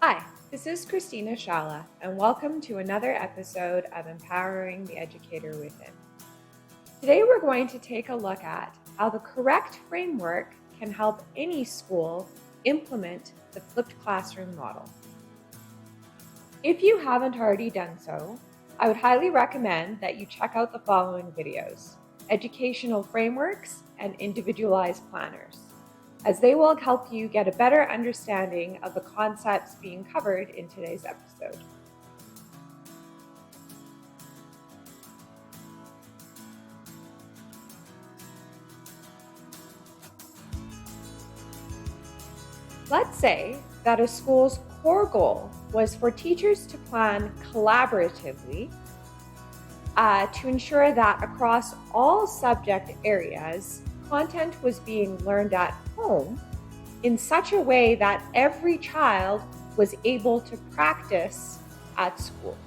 Hi, this is Christina Shala, and welcome to another episode of Empowering the Educator Within. Today we're going to take a look at how the correct framework can help any school implement the flipped classroom model. If you haven't already done so, I would highly recommend that you check out the following videos: Educational Frameworks and Individualized Planners, as they will help you get a better understanding of the concepts being covered in today's episode. Let's say that a school's core goal was for teachers to plan collaboratively to ensure that across all subject areas, content was being learned at home in such a way that every child was able to practice at school.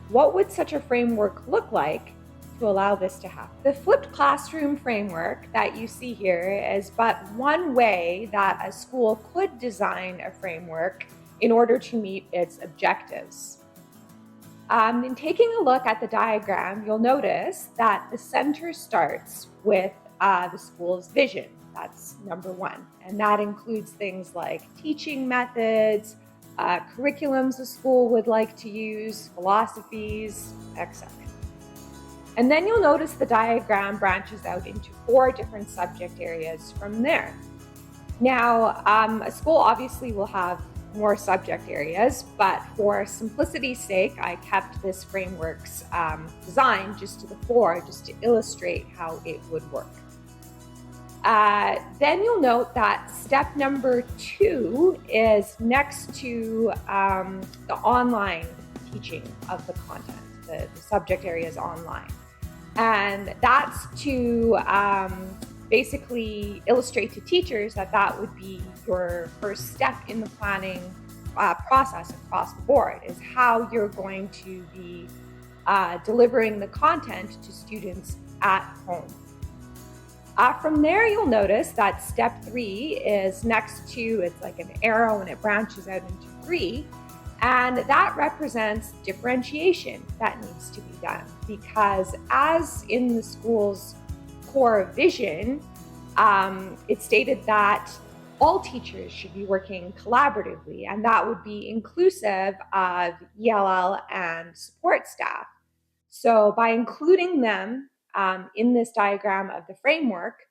What would such a framework look like to allow this to happen? The flipped classroom framework that you see here is but one way that a school could design a framework in order to meet its objectives. In taking a look at the diagram, you'll notice that the center starts with the school's vision. That's number one. And that includes things like teaching methods, curriculums the school would like to use, philosophies, etc. And then you'll notice the diagram branches out into 4 different subject areas from there. Now, a school obviously will have more subject areas, but for simplicity's sake, I kept this framework's design just to the 4, just to illustrate how it would work. Then you'll note that step number 2 is next to the online teaching of the content. The subject area is online. And that's to basically illustrate to teachers that that would be your first step in the planning process across the board, is how you're going to be delivering the content to students at home. From there, you'll notice that step 3 is next to, it's like an arrow and it branches out into 3. And that represents differentiation that needs to be done, because as in the school's core vision, it stated that all teachers should be working collaboratively, and that would be inclusive of ELL and support staff. So by including them in this diagram of the framework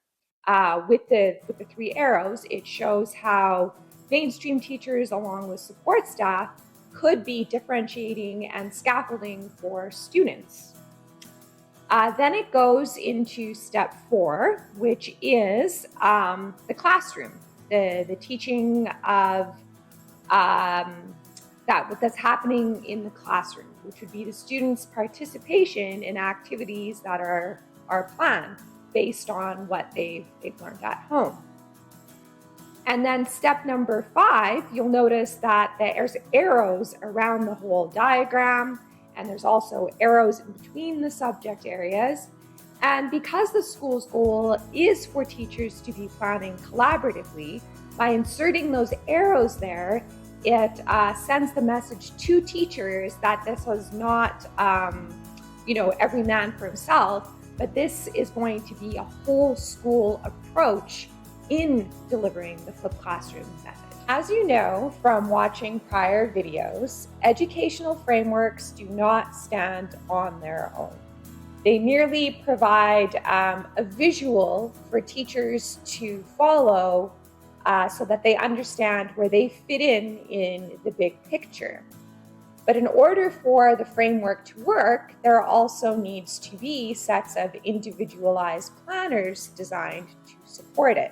with the 3 arrows, it shows how mainstream teachers along with support staff could be differentiating and scaffolding for students. Then it goes into step 4, which is the classroom, the teaching of that's happening in the classroom, which would be the students' participation in activities that are planned based on what they've learned at home. And then step number 5, you'll notice that there's arrows around the whole diagram, and there's also arrows in between the subject areas. And because the school's goal is for teachers to be planning collaboratively, by inserting those arrows there, it sends the message to teachers that this was not, every man for himself, but this is going to be a whole school approach in delivering the flipped classroom method. As you know from watching prior videos, educational frameworks do not stand on their own. They merely provide a visual for teachers to follow so that they understand where they fit in the big picture. But in order for the framework to work, there also needs to be sets of individualized planners designed to support it.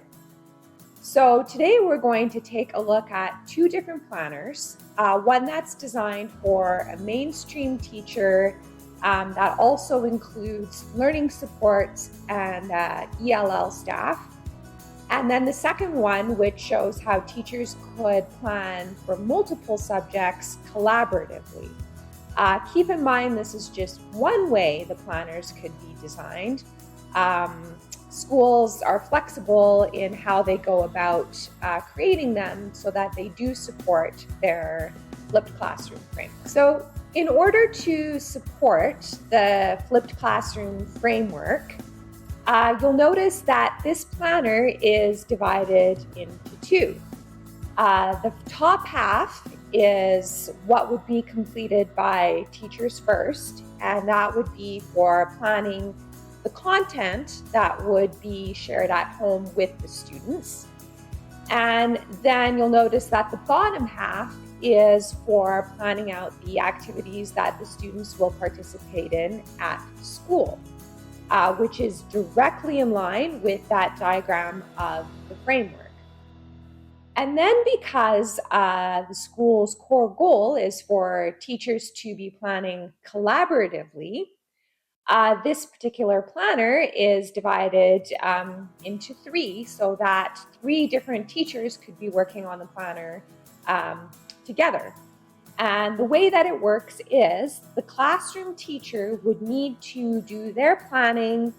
So today we're going to take a look at 2 different planners, one that's designed for a mainstream teacher that also includes learning supports and ELL staff. And then the second one, which shows how teachers could plan for multiple subjects collaboratively. Keep in mind, this is just one way the planners could be designed. schools are flexible in how they go about creating them so that they do support their flipped classroom framework. So in order to support the flipped classroom framework, you'll notice that this planner is divided into two. The top half is what would be completed by teachers first, and that would be for planning the content that would be shared at home with the students. And then you'll notice that the bottom half is for planning out the activities that the students will participate in at school, which is directly in line with that diagram of the framework. And then because the school's core goal is for teachers to be planning collaboratively, this particular planner is divided into three so that three different teachers could be working on the planner together. And the way that it works is the classroom teacher would need to do their planning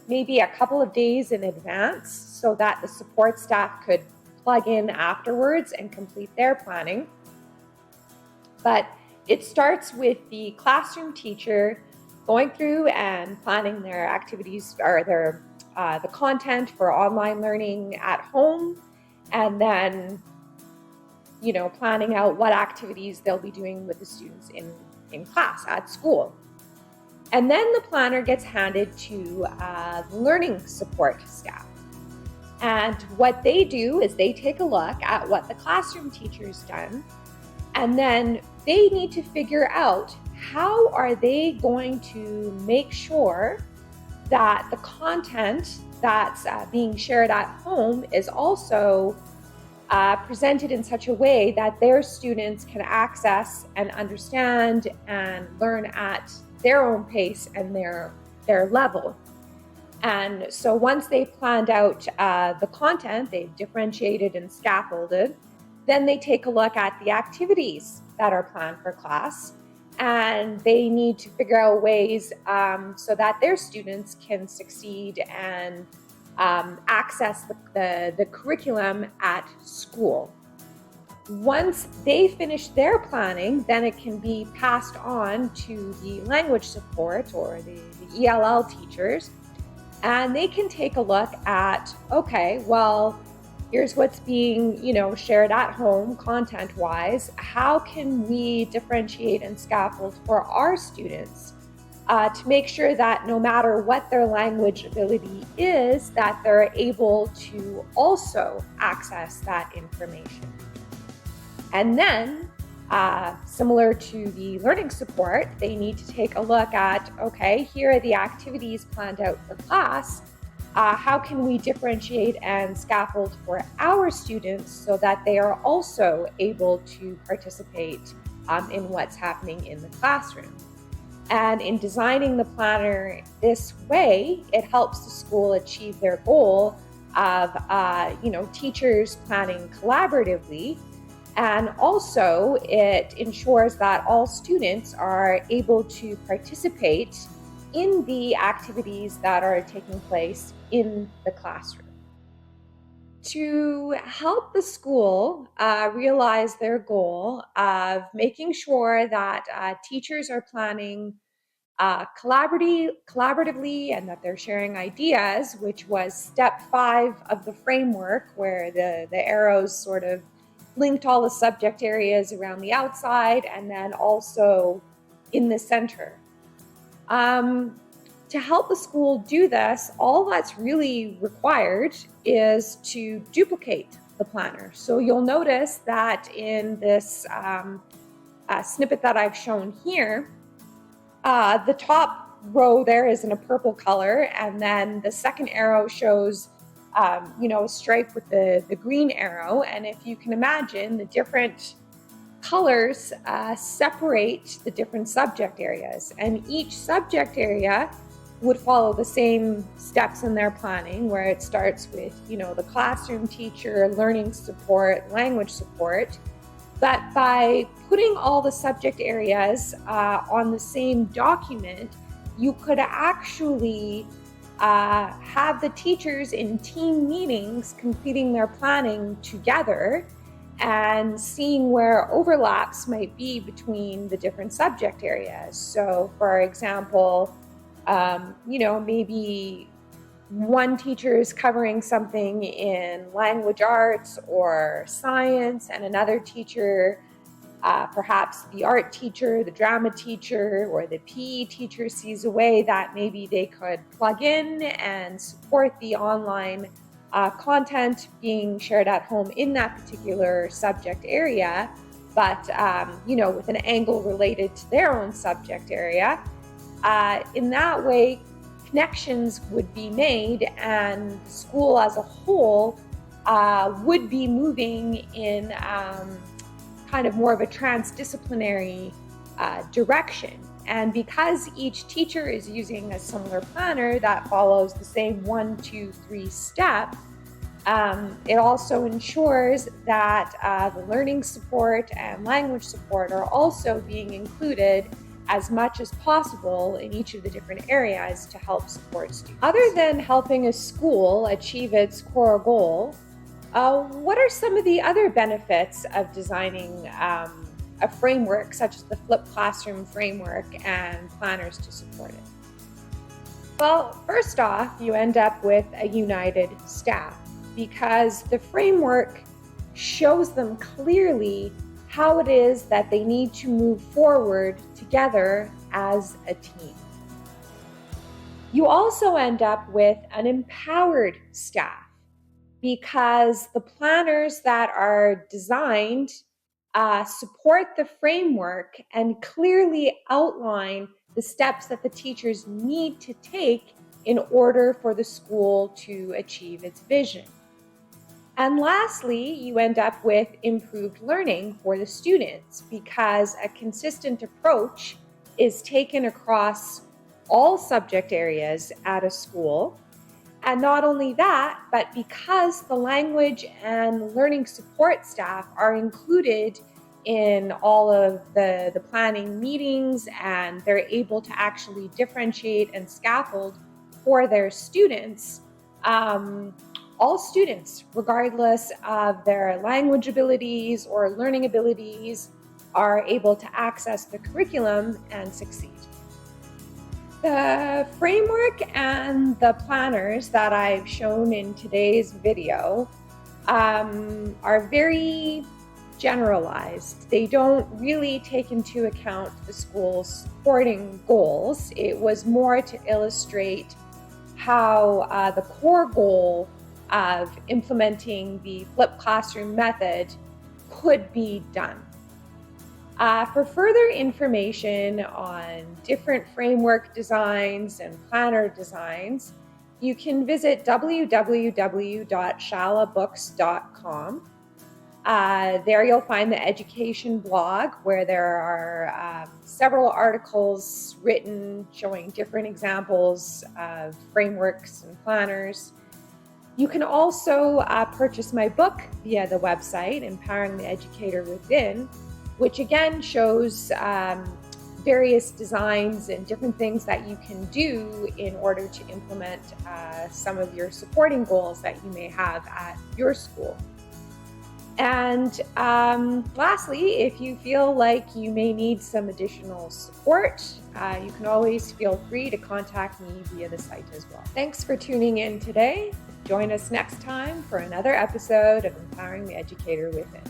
maybe a couple of days in advance so that the support staff could plug in afterwards and complete their planning. But it starts with the classroom teacher going through and planning their activities or their the content for online learning at home, and then planning out what activities they'll be doing with the students in class at school. And then the planner gets handed to the learning support staff. And what they do is they take a look at what the classroom teacher's done, and then they need to figure out how are they going to make sure that the content that's being shared at home is also presented in such a way that their students can access and understand and learn at their own pace and their level. And so once they've planned out the content, they've differentiated and scaffolded, then they take a look at the activities that are planned for class, and they need to figure out ways so that their students can succeed and access the curriculum at school. Once they finish their planning, then it can be passed on to the language support or the ELL teachers, and they can take a look at, okay, well, here's what's being, shared at home content-wise. How can we differentiate and scaffold for our students to make sure that no matter what their language ability is, that they're able to also access that information? And then, similar to the learning support, they need to take a look at, okay, here are the activities planned out for class. How can we differentiate and scaffold for our students so that they are also able to participate in what's happening in the classroom? And in designing the planner this way, it helps the school achieve their goal of teachers planning collaboratively. And also it ensures that all students are able to participate in the activities that are taking place in the classroom. To help the school realize their goal of making sure that teachers are planning collaboratively and that they're sharing ideas, which was step 5 of the framework, where the arrows sort of linked all the subject areas around the outside and then also in the center. To help the school do this, all that's really required is to duplicate the planner. So you'll notice that in this snippet that I've shown here, the top row there is in a purple color, and then the second arrow shows a stripe with the green arrow. And if you can imagine, the different colors separate the different subject areas, and each subject area would follow the same steps in their planning, where it starts with the classroom teacher, learning support, language support. But by putting all the subject areas on the same document, you could actually have the teachers in team meetings completing their planning together and seeing where overlaps might be between the different subject areas. So, for example, maybe one teacher is covering something in language arts or science, and another teacher, perhaps the art teacher, the drama teacher, or the PE teacher, sees a way that maybe they could plug in and support the online content being shared at home in that particular subject area, but with an angle related to their own subject area. In that way, connections would be made, and school as a whole would be moving in kind of more of a transdisciplinary direction. And because each teacher is using a similar planner that follows the same 1, 2, 3 step, it also ensures that the learning support and language support are also being included as much as possible in each of the different areas to help support students. Other than helping a school achieve its core goal, what are some of the other benefits of designing a framework such as the flipped classroom framework and planners to support it? Well, first off, you end up with a united staff because the framework shows them clearly how it is that they need to move forward together as a team. You also end up with an empowered staff because the planners that are designed support the framework and clearly outline the steps that the teachers need to take in order for the school to achieve its vision. And lastly, you end up with improved learning for the students because a consistent approach is taken across all subject areas at a school. And not only that, but because the language and learning support staff are included in all of the planning meetings, and they're able to actually differentiate and scaffold for their students, all students, regardless of their language abilities or learning abilities, are able to access the curriculum and succeed. The framework and the planners that I've shown in today's video are very generalized. They don't really take into account the school's supporting goals. It was more to illustrate how the core goal of implementing the flipped classroom method could be done. For further information on different framework designs and planner designs, you can visit www.shalabooks.com. There you'll find the education blog where there are several articles written showing different examples of frameworks and planners. You can also purchase my book via the website, Empowering the Educator Within, which again shows various designs and different things that you can do in order to implement some of your supporting goals that you may have at your school. And lastly, if you feel like you may need some additional support, you can always feel free to contact me via the site as well. Thanks for tuning in today. Join us next time for another episode of Empowering the Educator Within.